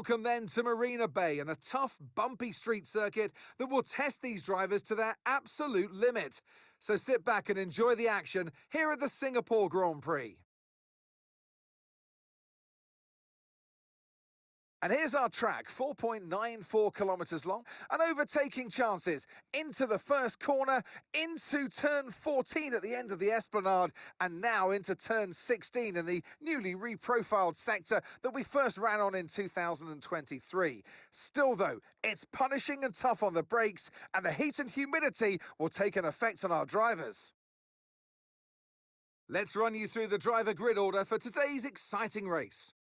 Welcome then to Marina Bay and a tough, bumpy street circuit that will test these drivers to their absolute limit. So sit back and enjoy the action here at the Singapore Grand Prix. And here's our track, 4.94 kilometres long, and overtaking chances into the first corner, into turn 14 at the end of the Esplanade, and now into turn 16 in the newly reprofiled sector that we first ran on in 2023. Still though, it's punishing and tough on the brakes, and the heat and humidity will take an effect on our drivers. Let's run you through the driver grid order for today's exciting race.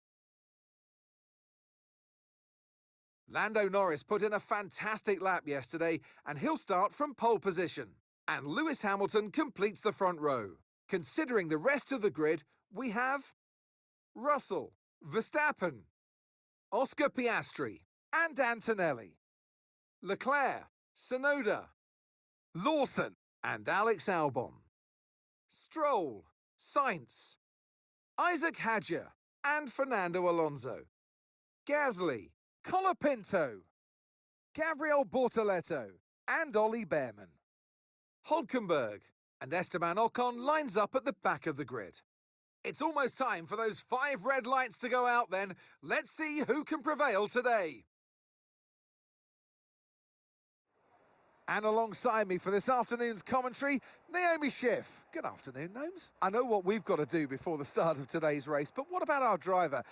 Lando Norris put in a fantastic lap yesterday, and he'll start from pole position. And Lewis Hamilton completes the front row. Considering the rest of the grid, we have Russell, Verstappen, Oscar Piastri, and Antonelli, Leclerc, Tsunoda, Lawson, and Alex Albon, Stroll, Sainz, Isaac Hadjar, and Fernando Alonso, Gasly, Colapinto, Gabriel Bortoleto, and Ollie Behrman. Hülkenberg and Esteban Ocon lines up at the back of the grid. It's almost time for those 5 red lights to go out then. Let's see who can prevail today. And alongside me for this afternoon's commentary, Naomi Schiff. Good afternoon, Gnomes. I know what we've got to do before the start of today's race, but what about our driver?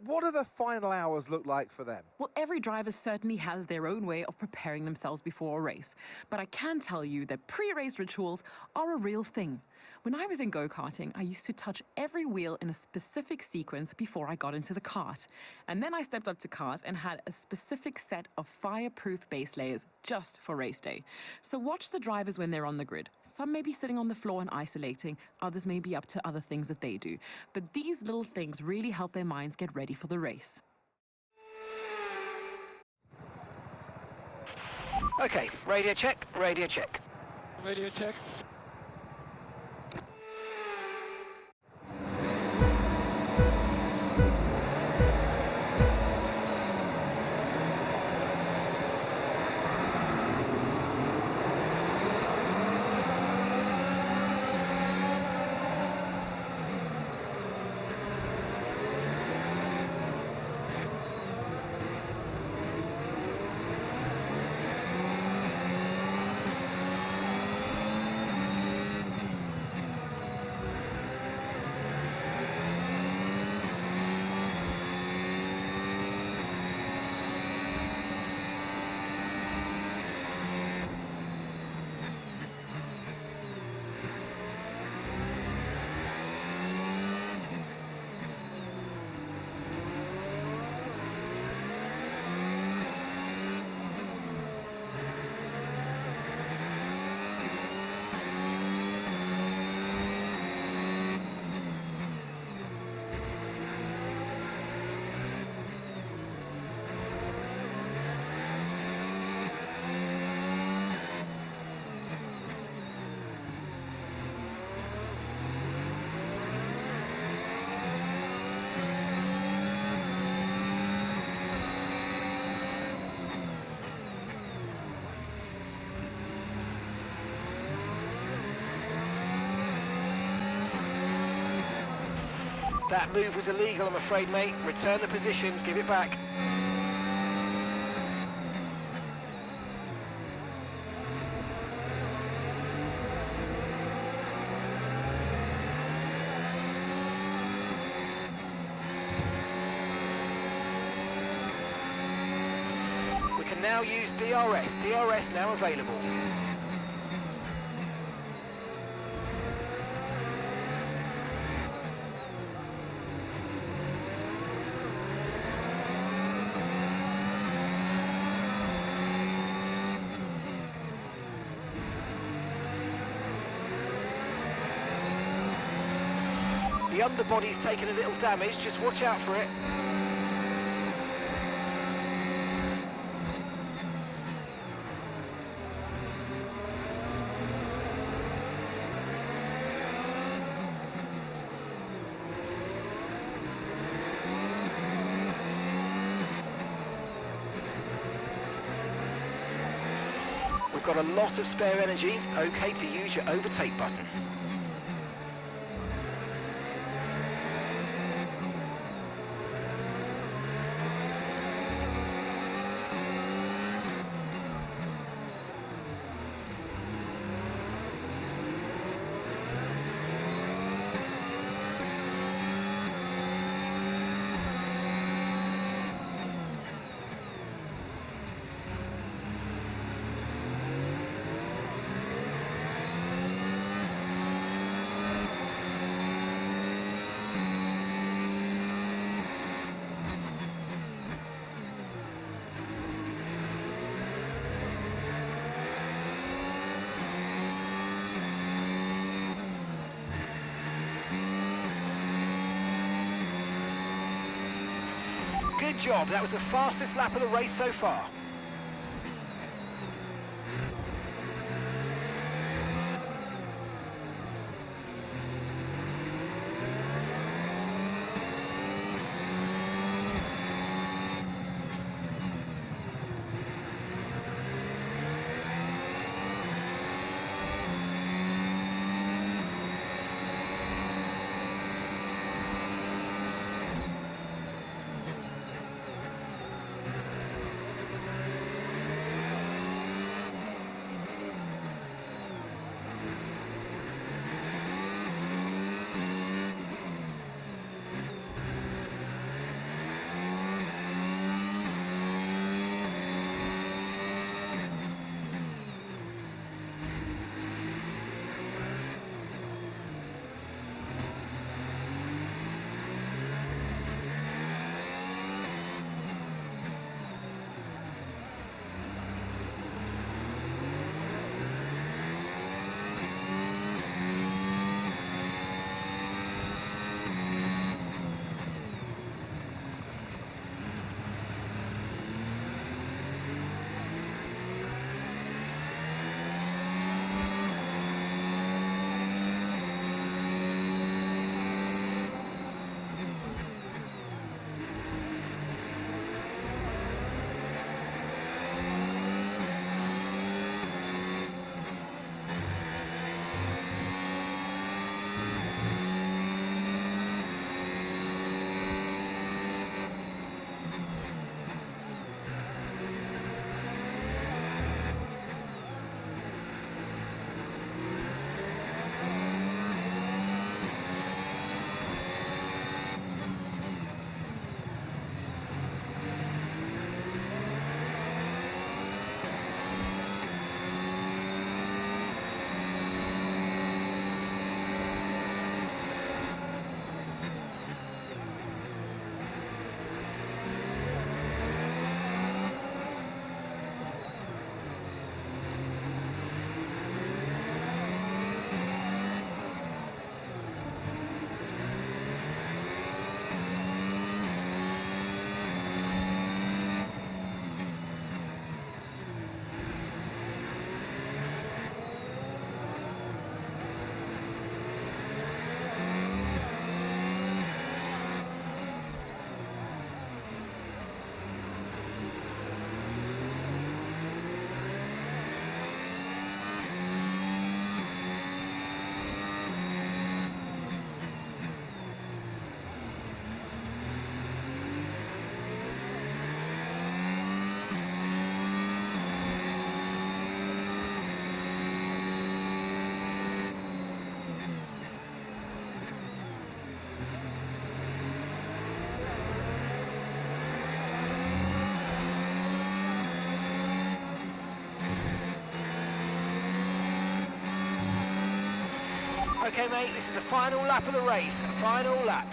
What do the final hours look like for them? Well, every driver certainly has their own way of preparing themselves before a race. But I can tell you that pre-race rituals are a real thing. When I was in go-karting, I used to touch every wheel in a specific sequence before I got into the kart. And then I stepped up to cars and had a specific set of fireproof base layers just for race day. So watch the drivers when they're on the grid. Some may be sitting on the floor and isolating, others may be up to other things that they do. But these little things really help their minds get ready for the race. Okay, radio check, radio check. Radio check. That move was illegal, I'm afraid, mate. Return the position, give it back. We can now use DRS. DRS now available. The underbody's taken a little damage, just watch out for it. got a lot of spare energy. Okay to use your overtake button. Good job, that was the fastest lap of the race so far. Okay, mate, this is the final lap of the race. Final lap.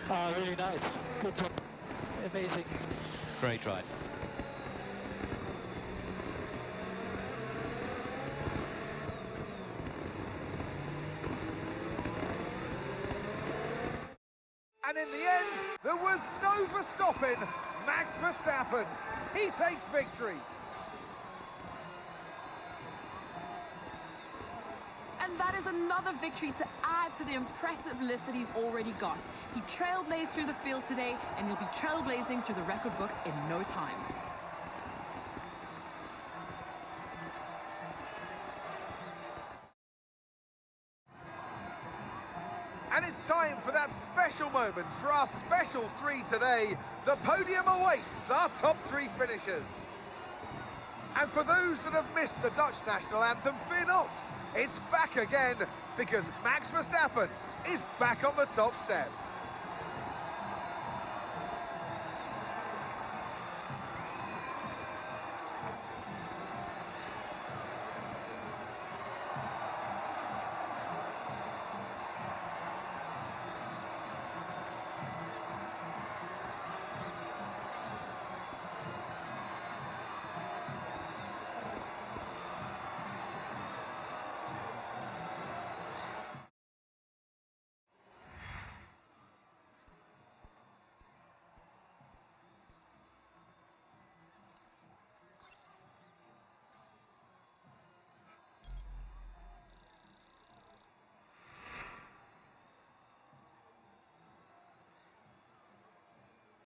Really nice. Good job. Amazing. Great drive. And in the end, there was no verstappen. Max Verstappen, he takes victory. And that is another victory to add to the impressive list that he's already got. He trailblazed through the field today, and he'll be trailblazing through the record books in no time. And it's time for that special moment for our special three today. The podium awaits our top three finishers. And for those that have missed the Dutch national anthem, fear not. It's back again, because Max Verstappen is back on the top step.